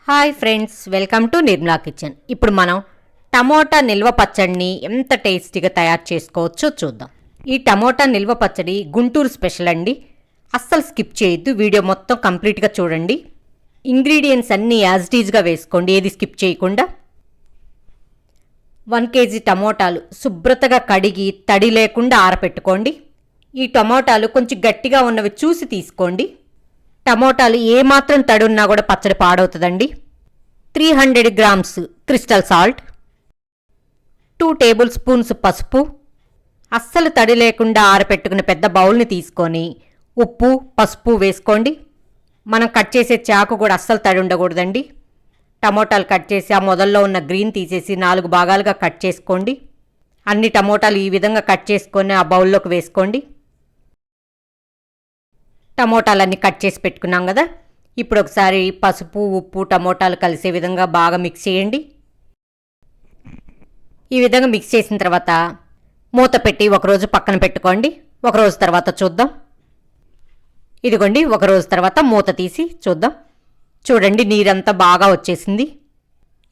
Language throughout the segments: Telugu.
Hi friends, welcome to Nirmala kitchen. ఇప్పుడు మనం టమోటా నిల్వ పచ్చడిని ఎంత టేస్టీగా తయారు చేసుకోవచ్చో చూద్దాం. ఈ టమోటా నిల్వ పచ్చడి గుంటూరు స్పెషల్ అండి. అస్సలు స్కిప్ చేయొద్దు, వీడియో మొత్తం కంప్లీట్గా చూడండి. ఇంగ్రీడియంట్స్ అన్నీ యాజ్ ఇట్ ఈజ్గా వేసుకోండి, ఏది స్కిప్ చేయకుండా. 1 kg టమోటాలు శుభ్రతగా కడిగి తడి లేకుండా ఆరపెట్టుకోండి. ఈ టమోటాలు కొంచెం గట్టిగా ఉన్నవి చూసి తీసుకోండి. టమోటాలు ఏమాత్రం తడున్నా కూడా పచ్చడి పాడవుతుందండి. 300 grams క్రిస్టల్ సాల్ట్, 2 tablespoons పసుపు. అస్సలు తడి లేకుండా ఆరపెట్టుకున్న పెద్ద బౌల్ని తీసుకొని ఉప్పు పసుపు వేసుకోండి. మనం కట్ చేసే చాకు కూడా అస్సలు తడి ఉండకూడదండి. టమోటాలు కట్ చేసి ఆ మొదల్లో ఉన్న గ్రీన్ తీసేసి 4 భాగాలుగా కట్ చేసుకోండి. అన్ని టమోటాలు ఈ విధంగా కట్ చేసుకొని ఆ బౌల్లోకి వేసుకోండి. టమోటాలన్నీ కట్ చేసి పెట్టుకున్నాం కదా, ఇప్పుడు ఒకసారి పసుపు ఉప్పు టమోటాలు కలిసే విధంగా బాగా మిక్స్ చేయండి. ఈ విధంగా మిక్స్ చేసిన తర్వాత మూత పెట్టి ఒకరోజు పక్కన పెట్టుకోండి. ఒకరోజు తర్వాత చూద్దాం. ఇదిగోండి, ఒకరోజు తర్వాత మూత తీసి చూద్దాం. చూడండి, నీరంతా బాగా వచ్చేసింది.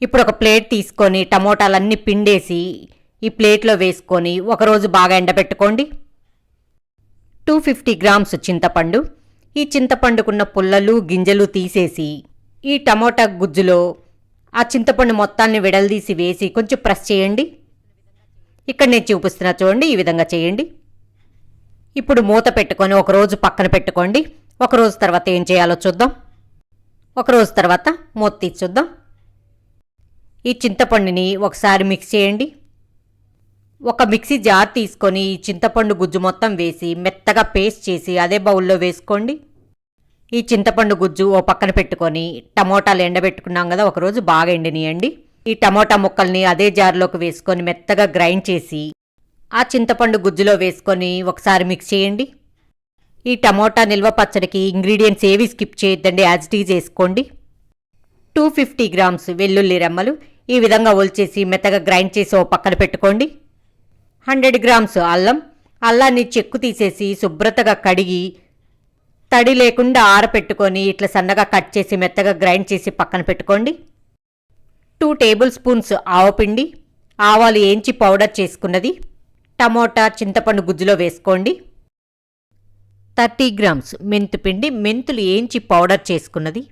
ఇప్పుడు ఒక ప్లేట్ తీసుకొని టమోటాలన్నీ పిండేసి ఈ ప్లేట్లో వేసుకొని ఒకరోజు బాగా ఎండబెట్టుకోండి. 250 grams చింతపండు. ఈ చింతపండుకున్న పుల్లలు గింజలు తీసేసి ఈ టమోటా గుజ్జులో ఆ చింతపండు మొత్తాన్ని విడలదీసి వేసి కొంచెం ప్రెస్ చేయండి. ఇక్కడ నేను చూపిస్తున్నా చూడండి, ఈ విధంగా చేయండి. ఇప్పుడు మూత పెట్టుకొని ఒకరోజు పక్కన పెట్టుకోండి. ఒకరోజు తర్వాత ఏం చేయాలో చూద్దాం. ఒకరోజు తర్వాత మూత తీసి చూద్దాం. ఈ చింతపండుని ఒకసారి మిక్స్ చేయండి. ఒక మిక్సీ జార్ తీసుకొని ఈ చింతపండు గుజ్జు మొత్తం వేసి మెత్తగా పేస్ట్ చేసి అదే బౌల్లో వేసుకోండి. ఈ చింతపండు గుజ్జు ఓ పక్కన పెట్టుకొని టమోటాలు ఎండబెట్టుకున్నాం కదా, ఒకరోజు బాగా ఎండనియండి. ఈ టమోటా ముక్కల్ని అదే జార్లోకి వేసుకొని మెత్తగా గ్రైండ్ చేసి ఆ చింతపండు గుజ్జులో వేసుకొని ఒకసారి మిక్స్ చేయండి. ఈ టమోటా నిల్వ పచ్చడికి ఇంగ్రీడియంట్స్ ఏవి స్కిప్ చేయొద్దండి, యాజ్ ఇట్ ఈజ్ వేసుకోండి. 250 grams వెల్లుల్లి రెమ్మలు ఈ విధంగా ఒలిచేసి మెత్తగా గ్రైండ్ చేసి ఓ పక్కన పెట్టుకోండి. 100 grams అల్లాన్ని చెక్కు తీసేసి శుభ్రతగా కడిగి తడి లేకుండా ఆరపెట్టుకొని ఇట్లా సన్నగా కట్ చేసి మెత్తగా గ్రైండ్ చేసి పక్కన పెట్టుకోండి. 2 tablespoons ఆవపిండి, ఆవాలు ఏంచి పౌడర్ చేసుకున్నది టమోటా చింతపండు గుజ్జులో వేసుకోండి. 30 grams మెంతుపిండి, మెంతులు ఏంచి పౌడర్ చేసుకున్నది.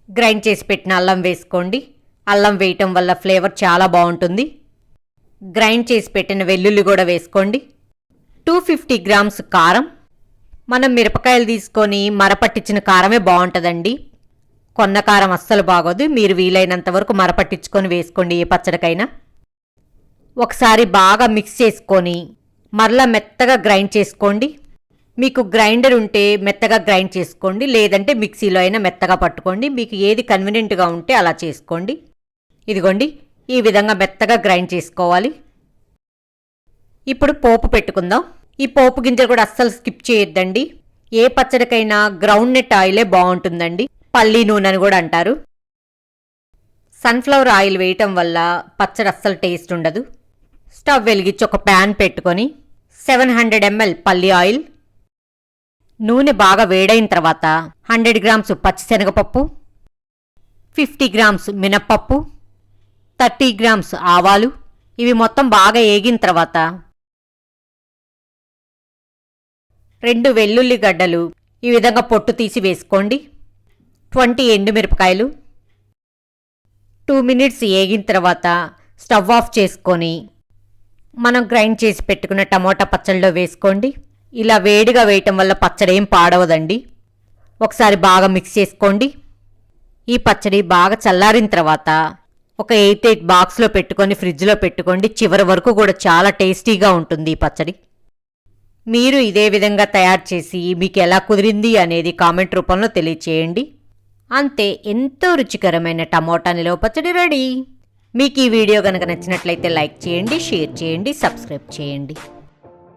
గ్రైండ్ చేసి పెట్టిన అల్లం వేసుకోండి. అల్లం వేయటం వల్ల ఫ్లేవర్ చాలా బాగుంటుంది. గ్రైండ్ చేసి పెట్టిన వెల్లుల్లి కూడా వేసుకోండి. 250 grams కారం. మనం మిరపకాయలు తీసుకొని మరపట్టించిన కారమే బాగుంటుందండి, కొన్న కారం అస్సలు బాగోదు. మీరు వీలైనంత వరకు మరపట్టించుకొని వేసుకోండి ఏ పచ్చడికైనా. ఒకసారి బాగా మిక్స్ చేసుకొని మరలా మెత్తగా గ్రైండ్ చేసుకోండి. మీకు గ్రైండర్ ఉంటే మెత్తగా గ్రైండ్ చేసుకోండి, లేదంటే మిక్సీలో అయినా మెత్తగా పట్టుకోండి. మీకు ఏది కన్వీనియంట్గా ఉంటే అలా చేసుకోండి. ఇదిగోండి, ఈ విధంగా మెత్తగా గ్రైండ్ చేసుకోవాలి. ఇప్పుడు పోపు పెట్టుకుందాం. ఈ పోపు గింజలు కూడా అస్సలు స్కిప్ చేయొద్దండి. ఏ పచ్చడికైనా గ్రౌండ్ నట్ ఆయిలే బాగుంటుందండి, పల్లీ నూనె అని కూడా అంటారు. సన్ఫ్లవర్ ఆయిల్ వేయటం వల్ల పచ్చడి అస్సలు టేస్ట్ ఉండదు. స్టవ్ వెలిగించి ఒక ప్యాన్ పెట్టుకొని 700 ml పల్లీ ఆయిల్, నూనె బాగా వేడైన తర్వాత 100 grams పచ్చిశనగపప్పు, 50 grams మినప్పప్పు, 30 grams ఆవాలు, ఇవి మొత్తం బాగా ఏగిన తర్వాత 2 వెల్లుల్లి గడ్డలు ఈ విధంగా పొట్టు తీసి వేసుకోండి. 20 ఎండుమిరపకాయలు. 2 minutes ఏగిన తర్వాత స్టవ్ ఆఫ్ చేసుకొని మనం గ్రైండ్ చేసి పెట్టుకున్న టమోటా పచ్చడిలో వేసుకోండి. ఇలా వేడిగా వేయటం వల్ల పచ్చడి ఏం పాడవదండి. ఒకసారి బాగా మిక్స్ చేసుకోండి. ఈ పచ్చడి బాగా చల్లారిన తర్వాత ఒక 8 బాక్స్లో పెట్టుకొని ఫ్రిడ్జ్లో పెట్టుకోండి. చివరి వరకు కూడా చాలా టేస్టీగా ఉంటుంది ఈ పచ్చడి. మీరు ఇదే విధంగా తయారు చేసి మీకు ఎలా కుదిరింది అనేది కామెంట్ రూపంలో తెలియచేయండి. అంతే, ఎంతో రుచికరమైన టమోటా నిల్వ పచ్చడి రెడీ. మీకు ఈ వీడియో కనుక నచ్చినట్లయితే లైక్ చేయండి, షేర్ చేయండి, సబ్స్క్రైబ్ చేయండి.